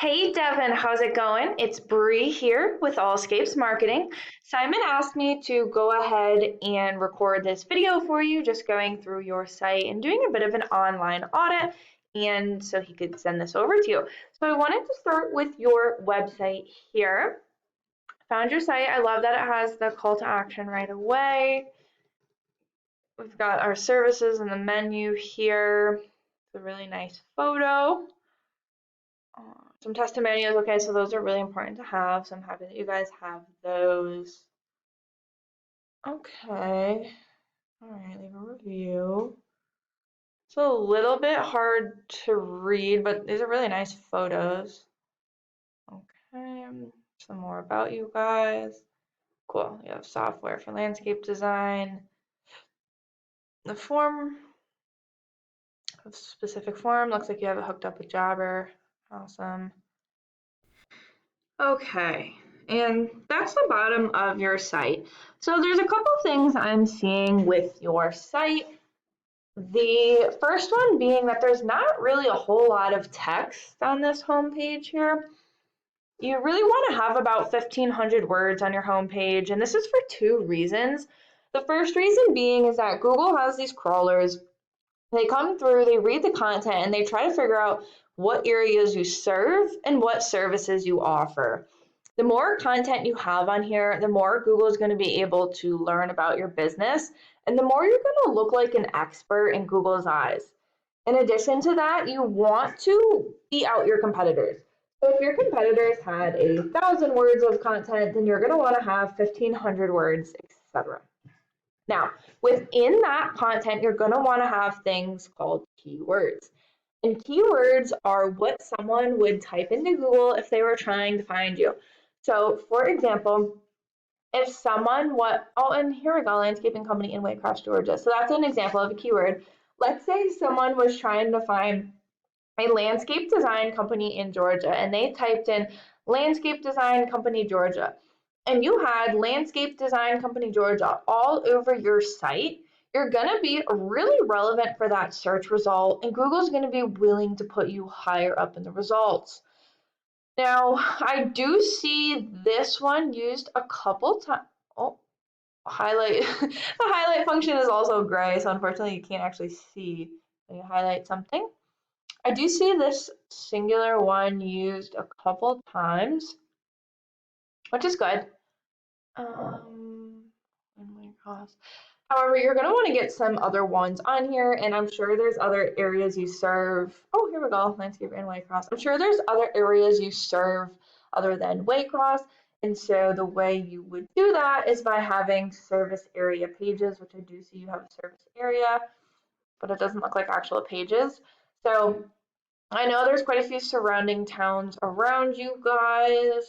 Hey Devin, how's it going? It's Bree here with Allscapes Marketing. Simon asked me to go ahead and record this video for you, just going through your site and doing a bit of an online audit, and so he could send this over to you. So I wanted to start with your website here. Found your site. I love that it has the call to action right away. We've got our services in the menu here. It's a really nice photo. Some testimonials, okay, so those are really important to have, so I'm happy that you guys have those. Okay, all right, leave a review. It's a little bit hard to read, but these are really nice photos. Okay, some more about you guys. Cool, you have software for landscape design. The form, a specific form, looks like you have it hooked up with Jabber. Awesome. Okay, and that's the bottom of your site. So there's a couple things I'm seeing with your site. The first one being that there's not really a whole lot of text on this homepage here. You really want to have about 1,500 words on your homepage, and this is for two reasons. The first reason being is that Google has these crawlers. They come through, they read the content, and they try to figure out what areas you serve and what services you offer. The more content you have on here, the more Google is going to be able to learn about your business, and the more you're going to look like an expert in Google's eyes. In addition to that, you want to beat out your competitors. So if your competitors had 1,000 words of content, then you're going to want to have 1,500 words, etc. Now, within that content, you're going to want to have things called keywords. And keywords are what someone would type into Google if they were trying to find you. So, for example, if someone and here we go, landscaping company in Waycross, Georgia. So that's an example of a keyword. Let's say someone was trying to find a landscape design company in Georgia, and they typed in landscape design company Georgia, and you had landscape design company Georgia all over your site. You're going to be really relevant for that search result, and Google's going to be willing to put you higher up in the results. Now, I do see this one used a couple times. Oh, highlight. The highlight function is also gray, so unfortunately you can't actually see when you highlight something. I do see this singular one used a couple times, which is good. However, you're going to want to get some other ones on here, and I'm sure there's other areas you serve. Oh, here we go, landscape and Waycross. I'm sure there's other areas you serve other than Waycross, and so the way you would do that is by having service area pages, which I do see you have a service area, but it doesn't look like actual pages. So I know there's quite a few surrounding towns around you guys.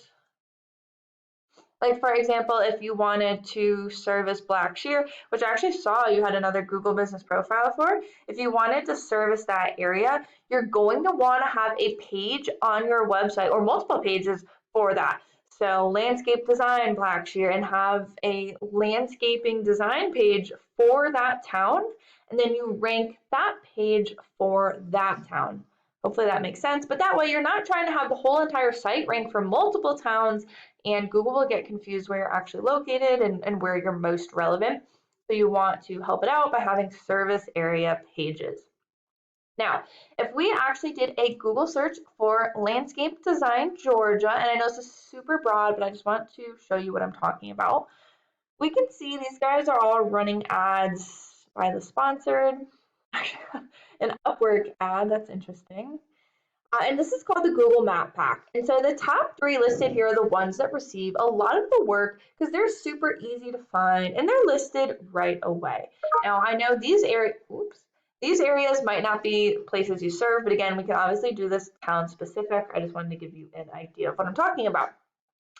Like, for example, if you wanted to service Blackshear, which I actually saw you had another Google business profile for, if you wanted to service that area, you're going to want to have a page on your website or multiple pages for that. So landscape design Blackshear, and have a landscaping design page for that town, and then you rank that page for that town. Hopefully that makes sense, but that way you're not trying to have the whole entire site rank for multiple towns, and Google will get confused where you're actually located and where you're most relevant. So you want to help it out by having service area pages. Now, if we actually did a Google search for landscape design Georgia, and I know this is super broad, but I just want to show you what I'm talking about, we can see these guys are all running ads by the sponsored. An Upwork ad, that's interesting. And this is called the Google Map Pack. And so the top 3 listed here are the ones that receive a lot of the work because they're super easy to find and they're listed right away. Now I know these areas might not be places you serve, but again, we can obviously do this town specific. I just wanted to give you an idea of what I'm talking about.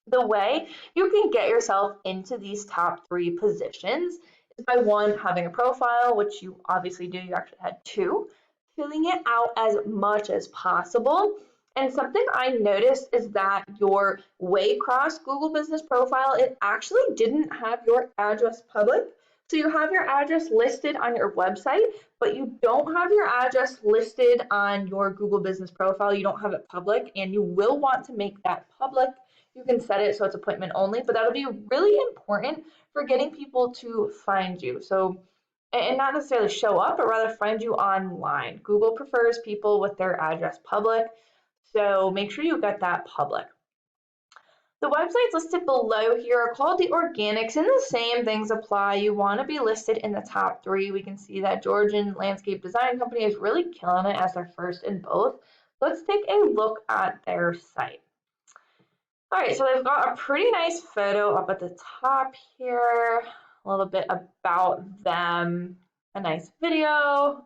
The way you can get yourself into these top 3 positions is by 1, having a profile, which you obviously do. You actually had 2. Filling it out as much as possible. And something I noticed is that your Waycross Google business profile, it actually didn't have your address public. So you have your address listed on your website, but you don't have your address listed on your Google Business profile. You don't have it public, and you will want to make that public. You can set it so it's appointment only, but that'll be really important for getting people to find you. So, and not necessarily show up, but rather find you online. Google prefers people with their address public, so make sure you get that public. The websites listed below here are called the organics, and the same things apply. You want to be listed in the top 3. We can see that Georgian Landscape Design Company is really killing it as their first in both. Let's take a look at their site. All right, so they've got a pretty nice photo up at the top here, a little bit about them, a nice video,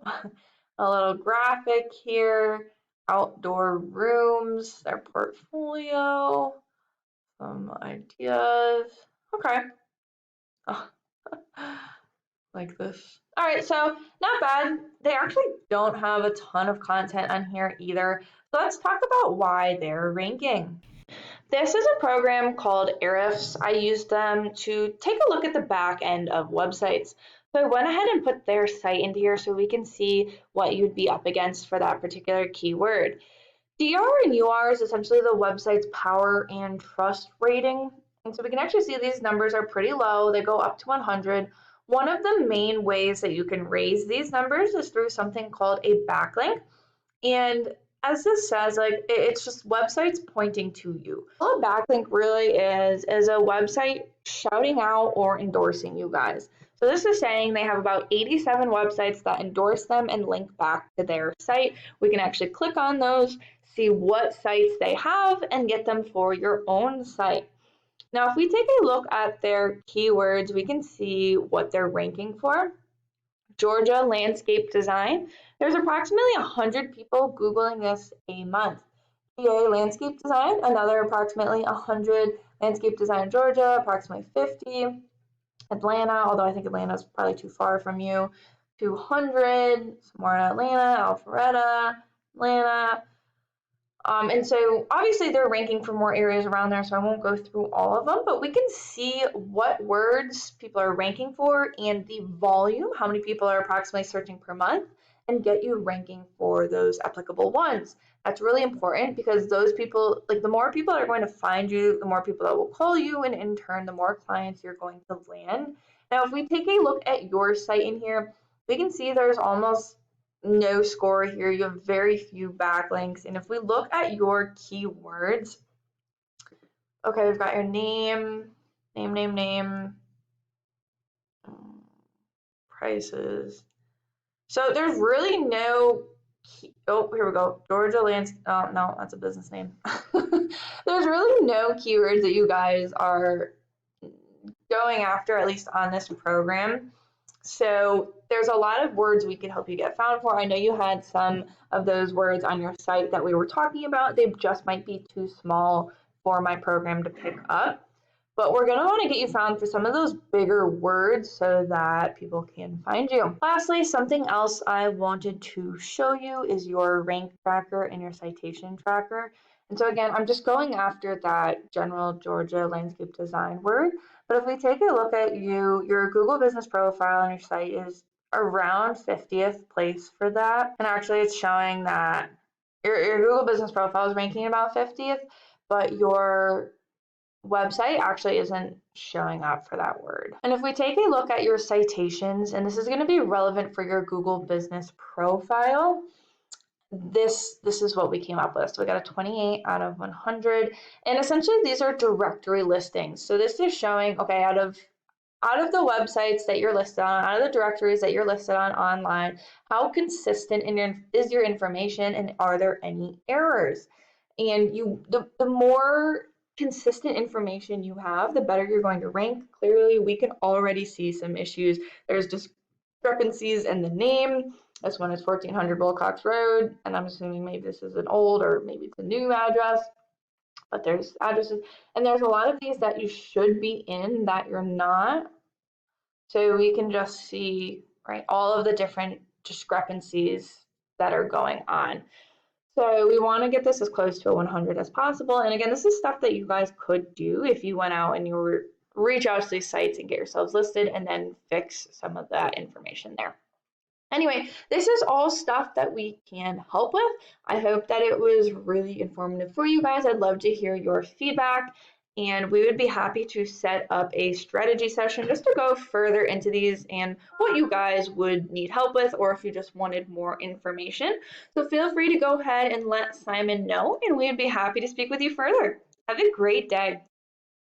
a little graphic here, outdoor rooms, their portfolio, some ideas. Okay. Oh, like this. All right, so not bad. They actually don't have a ton of content on here either. So let's talk about why they're ranking. This is a program called Ahrefs. I used them to take a look at the back end of websites. So I went ahead and put their site into here so we can see what you'd be up against for that particular keyword. DR and UR is essentially the website's power and trust rating. And so we can actually see these numbers are pretty low. They go up to 100. One of the main ways that you can raise these numbers is through something called a backlink. And as this says, like, it's just websites pointing to you. All a backlink really is a website shouting out or endorsing you guys. So this is saying they have about 87 websites that endorse them and link back to their site. We can actually click on those, see what sites they have, and get them for your own site. Now, if we take a look at their keywords, we can see what they're ranking for. Georgia landscape design. There's approximately 100 people Googling this a month. PA landscape design, another approximately 100. Landscape design Georgia, approximately 50. Atlanta, although I think Atlanta is probably too far from you, 200. Some more in Atlanta, Alpharetta, Atlanta. And so obviously they're ranking for more areas around there, so I won't go through all of them, but we can see what words people are ranking for and the volume, how many people are approximately searching per month, and get you ranking for those applicable ones. That's really important because those people, like the more people that are going to find you, the more people that will call you, and in turn, the more clients you're going to land. Now, if we take a look at your site in here, we can see there's almost no score here. You have very few backlinks. And if we look at your keywords, okay, we've got your name, prices. So there's really no, oh, here we go. Georgia Lands, oh, no, that's a business name. There's really no keywords that you guys are going after, at least on this program. So there's a lot of words we could help you get found for. I know you had some of those words on your site that we were talking about. They just might be too small for my program to pick up. But we're going to want to get you found for some of those bigger words so that people can find you. Lastly, something else I wanted to show you is your rank tracker and your citation tracker. And so again, I'm just going after that general Georgia landscape design word. But if we take a look at you, your Google business profile on your site is around 50th place for that. And actually it's showing that your Google business profile is ranking about 50th, but your website actually isn't showing up for that word. And if we take a look at your citations, and this is going to be relevant for your Google business profile, this is what we came up with. So we got a 28 out of 100, and essentially these are directory listings. So this is showing, okay, out of the websites that you're listed on, out of the directories that you're listed on online, how consistent is your information, and are there any errors? And the more consistent information you have, the better you're going to rank. Clearly, we can already see some issues. There's discrepancies in the name. This one is 1400 Wilcox Road, and I'm assuming maybe this is an old or maybe it's a new address, but there's addresses, and there's a lot of these that you should be in that you're not. So we can just see, right, all of the different discrepancies that are going on. So we want to get this as close to a 100 as possible. And again, this is stuff that you guys could do if you went out and you were reach out to these sites and get yourselves listed and then fix some of that information there. Anyway, this is all stuff that we can help with. I hope that it was really informative for you guys. I'd love to hear your feedback, and we would be happy to set up a strategy session just to go further into these and what you guys would need help with, or if you just wanted more information. So feel free to go ahead and let Simon know, and we would be happy to speak with you further. Have a great day.